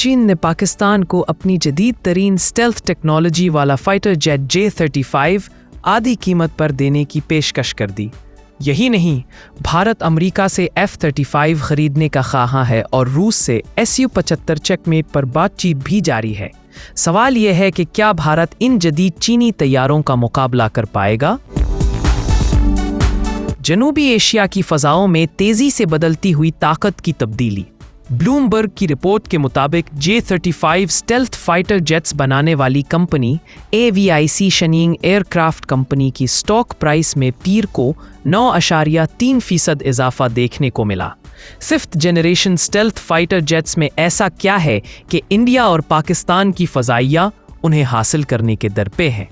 चीन ने पाकिस्तान को अपनी जदीद तरीन स्टेल्थ टेक्नोलॉजी वाला फाइटर जेट J-35 आधी कीमत पर देने की पेशकश कर दी। यही नहीं, भारत अमेरिका से F-35 खरीदने का ख्वाहां है और रूस से Su-75 चेकमेट पर बातचीत भी जारी है। सवाल यह है कि क्या भारत इन जदीद चीनी तैयारों का मुकाबला कर पाएगा? जनूबी एशिया की फ़ज़ाओं में तेज़ी से बदलती हुई ताकत की तब्दीली। ब्लूमबर्ग की रिपोर्ट के मुताबिक J-35 स्टेल्थ फाइटर जेट्स बनाने वाली कंपनी AVIC शनिंग एयरक्राफ्ट कंपनी की स्टॉक प्राइस में पीर को 9.3% इजाफा देखने को मिला। Fifth generation stealth fighter jets में ऐसा क्या है कि इंडिया और पाकिस्तान की फ़ज़ाइया उन्हें हासिल करने के दर पे हैं?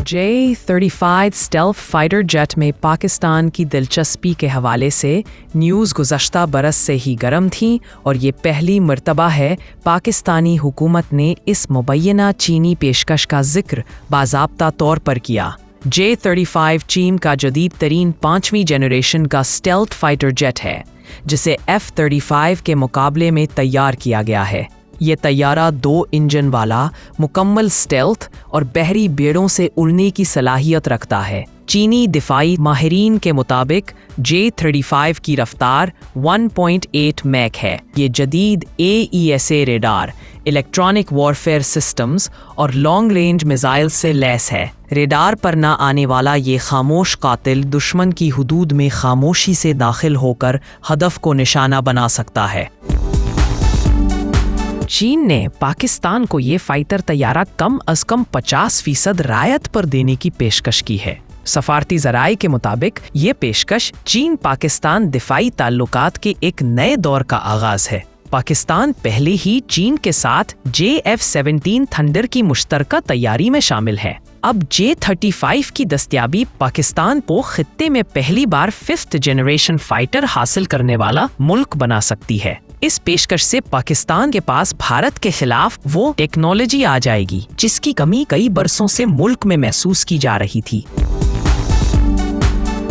J-35 स्टेल्थ फाइटर जेट में पाकिस्तान की दिलचस्पी के हवाले से न्यूज़ गुज़श्ता बरस से ही गर्म थी और ये पहली मर्तबा है पाकिस्तानी हुकूमत ने इस मुबैना चीनी पेशकश का जिक्र बाज़ाब्ता तौर पर किया। J-35 चीन का जदीद तरीन 5वीं जनरेशन का स्टेल्थ फाइटर जेट है, जिसे F-35 के मुकाबले में तैयार किया गया है। ये तैयारा 2 इंजन वाला मुकम्मल स्टेल्थ और बहरी बेड़ों से उड़ने की सलाहियत रखता है। चीनी दिफाई माहिरीन के मुताबिक J-35 की रफ्तार 1.8 मैक है। ये जदीद AESA radar, electronic warfare systems और लॉन्ग रेंज मिसाइल से लैस है। रेडार पर ना आने वाला ये खामोश कातिल दुश्मन की हुदूद में खामोशी से दाखिल होकर हदफ को निशाना बना सकता है। चीन ने पाकिस्तान को ये फाइटर तैयारा कम अज कम 50% रायत पर देने की पेशकश की है। सफारती ज़राए के मुताबिक ये पेशकश चीन पाकिस्तान दिफाई ताल्लुकात के एक नए दौर का आगाज है। पाकिस्तान पहले ही चीन के साथ JF-17 थंडर की मुश्तरका तैयारी में शामिल है। अब J-35 की दस्तयाबी पाकिस्तान को खित्ते में पहली बार 5th जनरेशन फाइटर हासिल करने वाला मुल्क बना सकती है। इस पेशकश से पाकिस्तान के पास भारत के खिलाफ वो टेक्नोलॉजी आ जाएगी जिसकी कमी कई बरसों से मुल्क में महसूस की जा रही थी।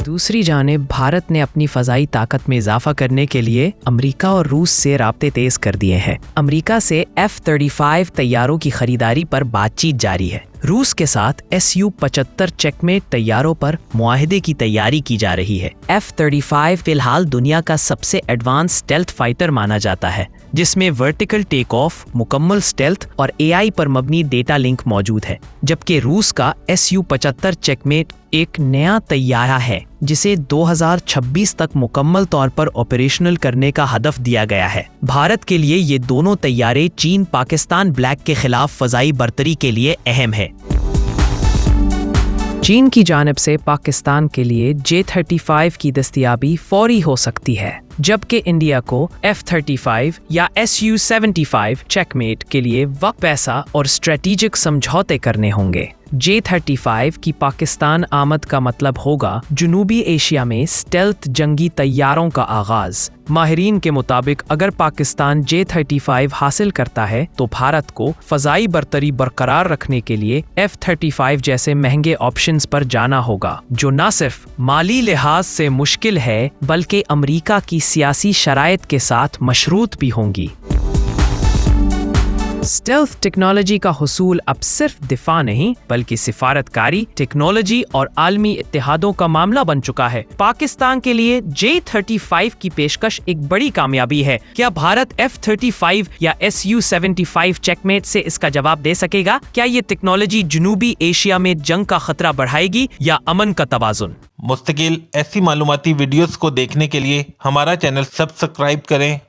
दूसरी जानिब भारत ने अपनी फ़ज़ाई ताकत में इजाफा करने के लिए अमेरिका और रूस से राब्ते तेज़ कर दिए हैं। अमेरिका से F-35 तैयारों की खरीदारी पर बातचीत जारी है। रूस के साथ Su-75 चेकमेट तैयारों पर मुआहदे की तैयारी की जा रही है। F-35 फिलहाल दुनिया का सबसे एडवांस स्टेल्थ फाइटर माना जाता है, जिसमें वर्टिकल टेक ऑफ, मुकम्मल स्टेल्थ और AI पर मबनी डेटा लिंक मौजूद है। जबकि रूस का Su-75 चेकमेट एक नया तैयारा है जिसे 2026 तक मुकम्मल तौर पर ऑपरेशनल करने का हदफ दिया गया है। भारत के लिए ये दोनों तैयारे चीन पाकिस्तान ब्लैक के खिलाफ फ़ज़ाई बर्तरी के लिए अहम है। चीन की जानिब से पाकिस्तान के लिए J-35 की दस्तयाबी फौरी हो सकती है, जबकि इंडिया को F-35 या Su-75 चेकमेट के लिए वक्त, पैसा और स्ट्रेटेजिक समझौते करने होंगे। J-35 की पाकिस्तान आमद का मतलब होगा जनूबी एशिया में स्टेल्थ जंगी तैयारों का आगाज। माहिरीन के मुताबिक अगर पाकिस्तान J-35 हासिल करता है तो भारत को फ़ज़ाई बर्तरी बरकरार रखने के लिए F-35 जैसे महंगे ऑप्शंस पर जाना होगा, जो न सिर्फ माली लिहाज से मुश्किल है बल्कि अमेरिका की सियासी शराइत के साथ मशरूत भी होंगी। स्टेल्थ टेक्नोलॉजी का हुसूल अब सिर्फ दिफा नहीं बल्कि सिफारतकारी, टेक्नोलॉजी और आलमी इत्तेहादों का मामला बन चुका है। पाकिस्तान के लिए J-35 की पेशकश एक बड़ी कामयाबी है। क्या भारत F-35 या Su-75 चेकमेट से इसका जवाब दे सकेगा? क्या ये टेक्नोलॉजी जनूबी एशिया में जंग का खतरा बढ़ाएगी या अमन का तवाज़ुन? मुस्तकिल ऐसी मालूमाती वीडियोस को देखने के लिए हमारा चैनल सब्सक्राइब करें